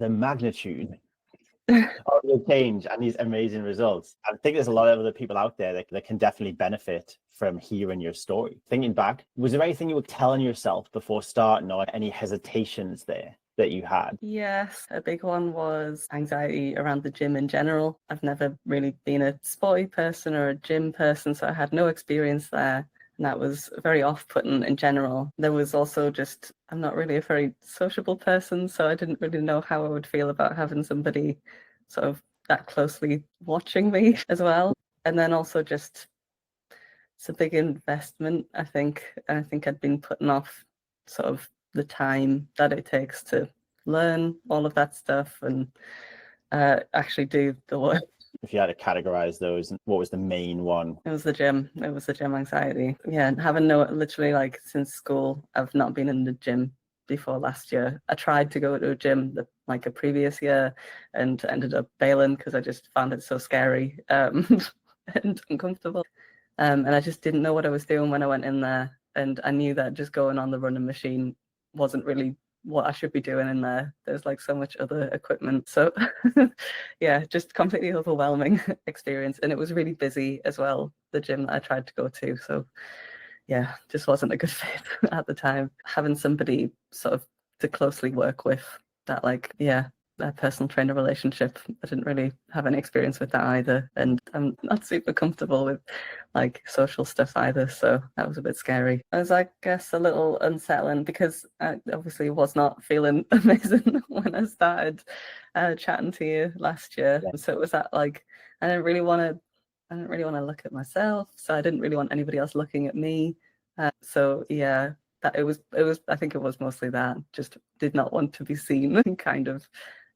the magnitude of the change and these amazing results. I think there's a lot of other people out there that can definitely benefit from hearing your story. Thinking back, was there anything you were telling yourself before starting, or any hesitations there that you had? Yes, a big one was anxiety around the gym in general. I've never really been a sporty person or a gym person, so I had no experience there. And that was very off-putting in general. There was also just, I'm not really a very sociable person, so I didn't really know how I would feel about having somebody sort of that closely watching me as well. And then also just, it's a big investment, I think. I think I'd been putting off sort of the time that it takes to learn all of that stuff and actually do the work. If you had to categorize those, what was the main one? It was the gym. It was the gym anxiety. Yeah, and having literally like since school, I've not been in the gym before last year. I tried to go to a gym like a previous year and ended up bailing because I just found it so scary and uncomfortable. And I just didn't know what I was doing when I went in there. And I knew that just going on the running machine wasn't really what I should be doing in there. There's like so much other equipment. So yeah, just completely overwhelming experience. And it was really busy as well, the gym that I tried to go to. So yeah, just wasn't a good fit at the time. Having somebody sort of to closely work with that, like, yeah, a personal trainer relationship. I didn't really have any experience with that either. And I'm not super comfortable with like social stuff either. So that was a bit scary. I was, I guess, a little unsettling because I obviously was not feeling amazing when I started chatting to you last year. Yeah. So it was that like, I didn't really want to look at myself. So I didn't really want anybody else looking at me. So yeah, that it was, I think it was mostly that, just did not want to be seen kind of.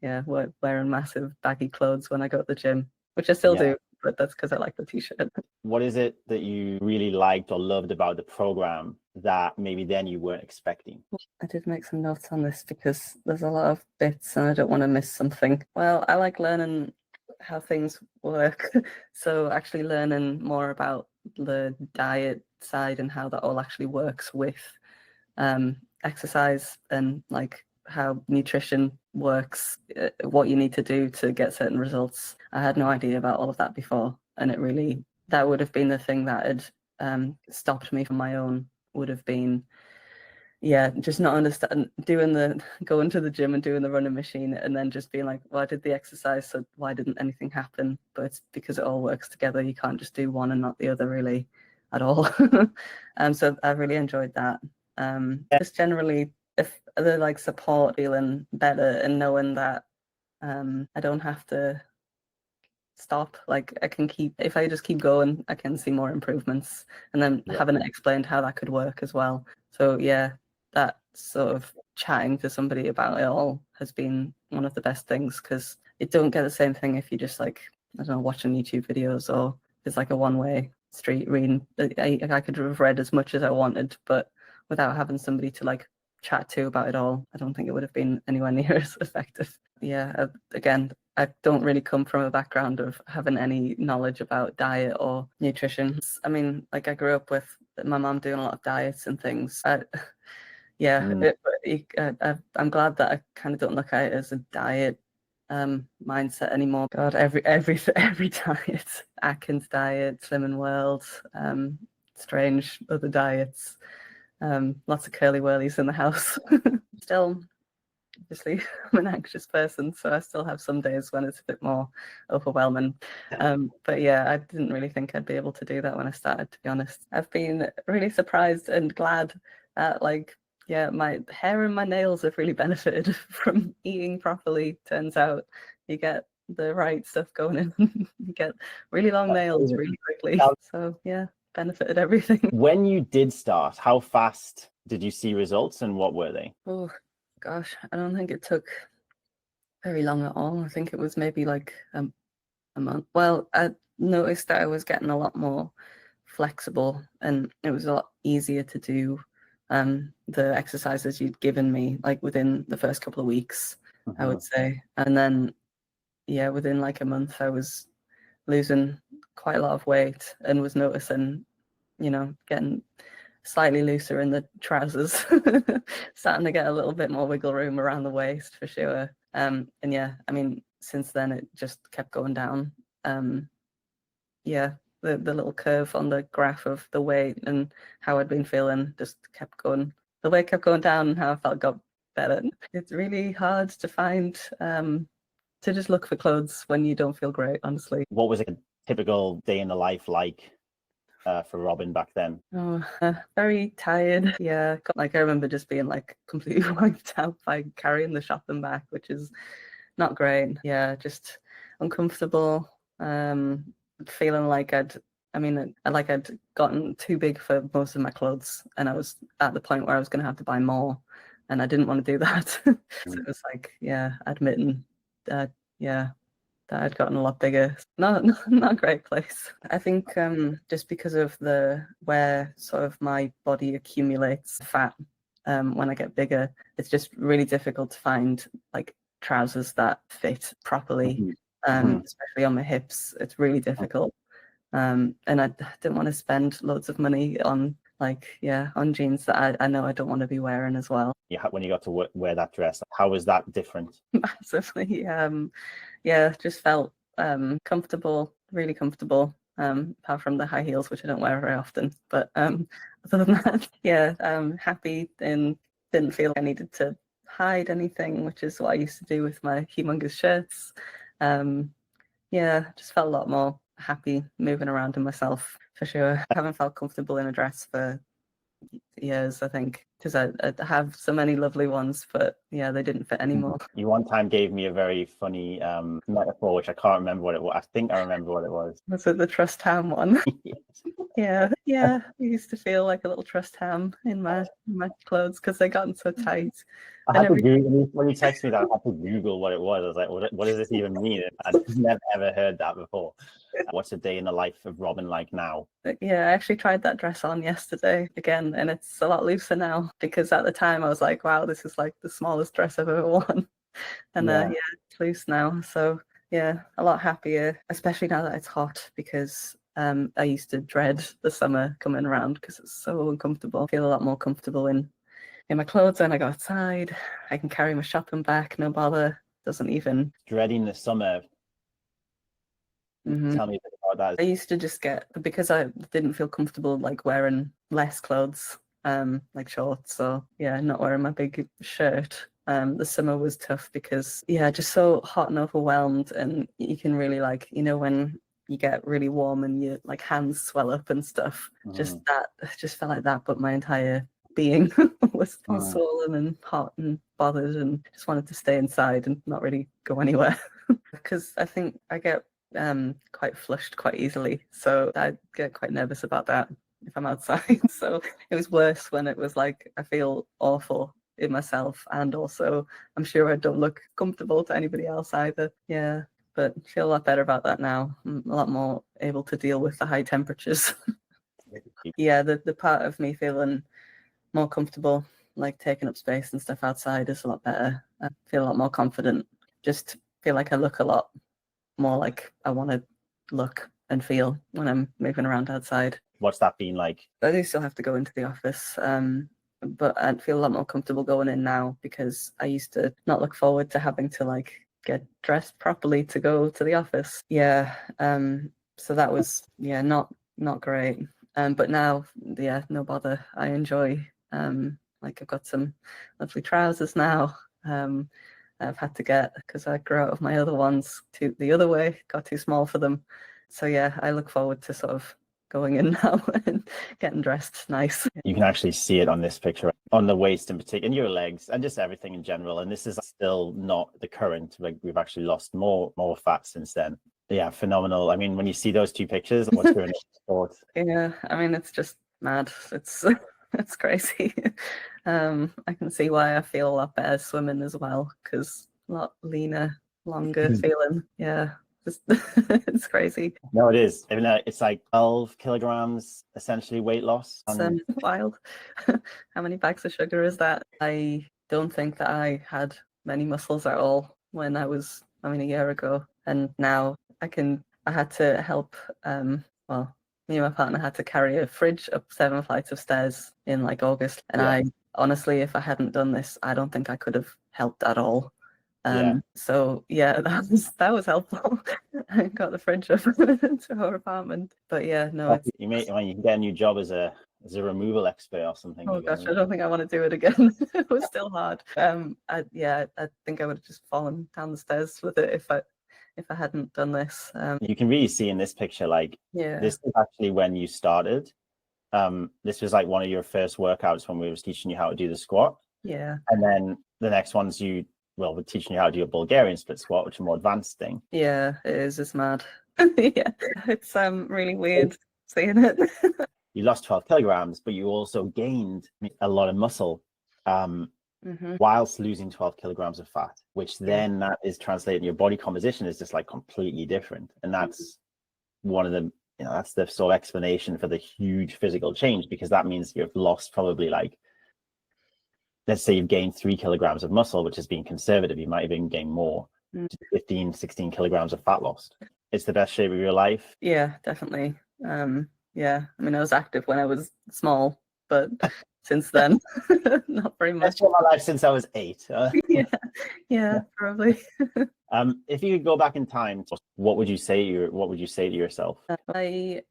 Yeah, wearing massive baggy clothes when I go to the gym, which I still do, but that's because I like the t-shirt. What is it that you really liked or loved about the program that maybe then you weren't expecting? I did make some notes on this because there's a lot of bits and I don't want to miss something. Well, I like learning how things work. So actually learning more about the diet side and how that all actually works with exercise and like how nutrition works, what you need to do to get certain results. I had no idea about all of that before, and it really, that would have been the thing that had stopped me from my own, would have been, yeah, just not understand going to the gym and doing the running machine and then just being like, well, I did the exercise, so why didn't anything happen? But it's because it all works together. You can't just do one and not the other really at all. So I really enjoyed that. Just generally, if the like support, feeling better and knowing that I don't have to stop, like I can keep, if I just keep going, I can see more improvements, and then having it explained how that could work as well. So yeah, that sort of chatting to somebody about it all has been one of the best things, because it don't get the same thing if you just like, I don't know, watching YouTube videos, or it's like a one-way street reading. I could have read as much as I wanted, but without having somebody to like chat to about it all, I don't think it would have been anywhere near as effective. Yeah, again, I don't really come from a background of having any knowledge about diet or nutrition. I mean, like I grew up with my mom doing a lot of diets and things. I'm glad that I kind of don't look at it as a diet mindset anymore. God, every diet, Atkins diet, Slimming World, strange other diets, lots of curly whirlies in the house. Still, obviously, I'm an anxious person, so I still have some days when it's a bit more overwhelming. But yeah, I didn't really think I'd be able to do that when I started, to be honest. I've been really surprised and glad that, like, yeah, my hair and my nails have really benefited from eating properly. Turns out you get the right stuff going in. You get really long nails really quickly. So yeah, benefited everything. When you did start, how fast did you see results and what were they? Oh, gosh, I don't think it took very long at all. I think it was maybe like a month. Well, I noticed that I was getting a lot more flexible and it was a lot easier to do the exercises you'd given me, like within the first couple of weeks, I would say. And then, yeah, within like a month, I was losing quite a lot of weight and was noticing, getting slightly looser in the trousers, starting to get a little bit more wiggle room around the waist for sure. And yeah, I mean, since then it just kept going down. Yeah, the little curve on the graph of the weight and how I'd been feeling just kept going. The weight kept going down and how I felt got better. It's really hard to find to just look for clothes when you don't feel great, honestly. What was a typical day in the life like for Robyn back then? Oh, very tired. Yeah, like I remember just being like completely wiped out by carrying the shopping bag, which is not great. Yeah, just uncomfortable. Feeling like I'd gotten too big for most of my clothes, and I was at the point where I was going to have to buy more, and I didn't want to do that. So it was like, yeah, admitting that, yeah, that I'd gotten a lot bigger. Not a great place. I think just because of where sort of my body accumulates fat when I get bigger, it's just really difficult to find like trousers that fit properly, especially on my hips. It's really difficult. And I didn't want to spend loads of money on on jeans that I know I don't want to be wearing as well. Yeah, when you got to wear that dress, how was that different? Massively. Yeah, just felt comfortable, really comfortable. Apart from the high heels, which I don't wear very often. But other than that, yeah, happy and didn't feel I needed to hide anything, which is what I used to do with my humongous shirts. Yeah, just felt a lot more happy moving around in myself for sure. I haven't felt comfortable in a dress for years, I think, because I have so many lovely ones, but yeah, they didn't fit anymore. You one time gave me a very funny metaphor, which I can't remember what it was. I think I remember what it was. Was it the trust ham one? Yes. Yeah. I used to feel like a little trust ham in my clothes because they gotten so tight. I had to Google, when you texted me that, I had to Google what it was. I was like, what does this even mean? I'd never ever heard that before. What's a day in the life of Robyn like now? Yeah, I actually tried that dress on yesterday again, and it's a lot looser now because at the time I was like, wow, this is like the smallest dress I've ever worn. And yeah, it's loose now. So yeah, a lot happier, especially now that it's hot because I used to dread the summer coming around because it's so uncomfortable. I feel a lot more comfortable in my clothes when I go outside. I can carry my shopping bag, no bother. Doesn't even dreading the summer. Tell me a bit about that. I used to just because I didn't feel comfortable like wearing less clothes, like shorts. So yeah, not wearing my big shirt. The summer was tough because just so hot and overwhelmed, and you can really when you get really warm and your like hands swell up and stuff. Just felt like that, but my entire being was swollen and hot and bothered, and just wanted to stay inside and not really go anywhere because I think I get quite flushed quite easily, so I get quite nervous about that if I'm outside. So it was worse when it was like I feel awful in myself, and also I'm sure I don't look comfortable to anybody else either. Yeah, but I feel a lot better about that now. I'm a lot more able to deal with the high temperatures. Yeah, the part of me feeling more comfortable, like taking up space and stuff outside, is a lot better. I feel a lot more confident. Just feel like I look a lot more like I want to look and feel when I'm moving around outside. What's that been like? I do still have to go into the office, but I feel a lot more comfortable going in now because I used to not look forward to having to like get dressed properly to go to the office. Yeah, so that was not great. But now, no bother. I enjoy. Like I've got some lovely trousers now. I've had to get because I grew out of my other ones to the other way, got too small for them. So yeah, I look forward to sort of going in now and getting dressed nice. You can actually see it on this picture, on the waist in particular, and your legs, and just everything in general. And this is still not the current. Like we've actually lost more fat since then. Yeah, phenomenal. I mean, when you see those two pictures, what's your initial thoughts? Yeah, I mean, it's just mad. It's crazy. I can see why I feel a lot better swimming as well, because a lot leaner, longer feeling. Yeah, it's crazy. No, it is. I mean, it's like 12 kilograms essentially weight loss. It's wild. How many bags of sugar is that? I don't think that I had many muscles at all when I was, a year ago, and now I had to help. Me and my partner had to carry a fridge up 7 flights of stairs in like August. And I honestly, if I hadn't done this, I don't think I could have helped at all. So yeah, that was helpful. I got the friendship to her apartment. But yeah, no, it's You can get a new job as a removal expert or something. oh gosh, I don't think I want to do it again. It was still hard. I think I would have just fallen down the stairs with it if I hadn't done this. You can really see in this picture, like, Yeah, this is actually when you started. This was like one of your first workouts when we was teaching you how to do the squat. yeah, And then the next ones we're teaching you how to do a Bulgarian split squat, which is a more advanced thing. yeah. It is. It's mad. Yeah, it's really weird seeing it. You lost 12 kilograms, but you also gained a lot of muscle whilst losing 12 kilograms of fat, which then that is translated in your body composition is just like completely different. And that's one of the, that's the sort of explanation for the huge physical change, because that means you've lost probably, like, let's say you've gained 3 kilograms of muscle, which is being conservative. You might even gain more, 15, 16 kilograms of fat lost. It's the best shape of your life. Yeah, definitely. Yeah, I mean, I was active when I was small, but since then, not very much. Best shape of my life since I was 8. Yeah, probably. If you could go back in time, what would you say to yourself? To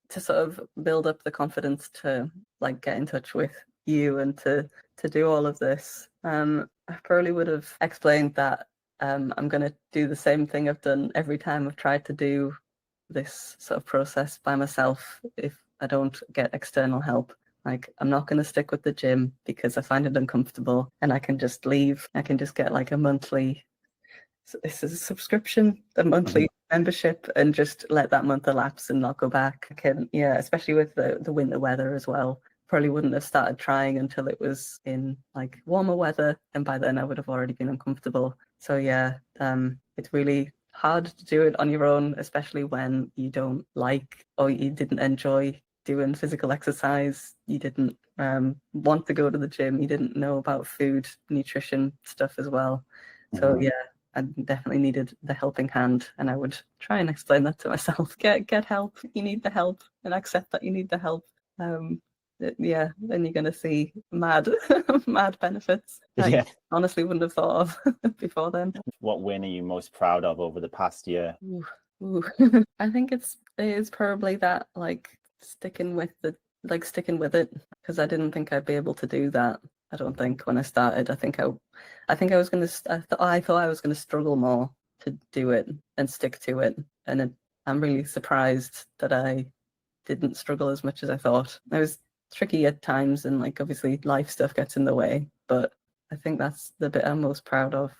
sort of build up the confidence to, like, get in touch with you and to do all of this. I probably would have explained that I'm going to do the same thing I've done every time I've tried to do this sort of process by myself if I don't get external help. Like, I'm not going to stick with the gym because I find it uncomfortable and I can just leave. I can just get like a monthly, this is a subscription, a monthly membership, and just let that month elapse and not go back. I can, yeah, especially with the winter weather as well. Probably wouldn't have started trying until it was in like warmer weather, and by then I would have already been uncomfortable. So yeah, it's really hard to do it on your own, especially when you don't like or you didn't enjoy doing physical exercise. You didn't want to go to the gym. You didn't know about food, nutrition stuff as well. So yeah, I definitely needed the helping hand, and I would try and explain that to myself. Get help. You need the help, and accept that you need the help. Yeah, then you're going to see mad benefits that you honestly wouldn't have thought of before then. What win are you most proud of over the past year? Ooh. I think it is probably that, like, sticking with it, because I didn't think I'd be able to do that. I don't think when I started. I thought I was going to struggle more to do it and stick to it, and I'm really surprised that I didn't struggle as much as I thought. I was tricky at times, and like obviously life stuff gets in the way, but I think that's the bit I'm most proud of.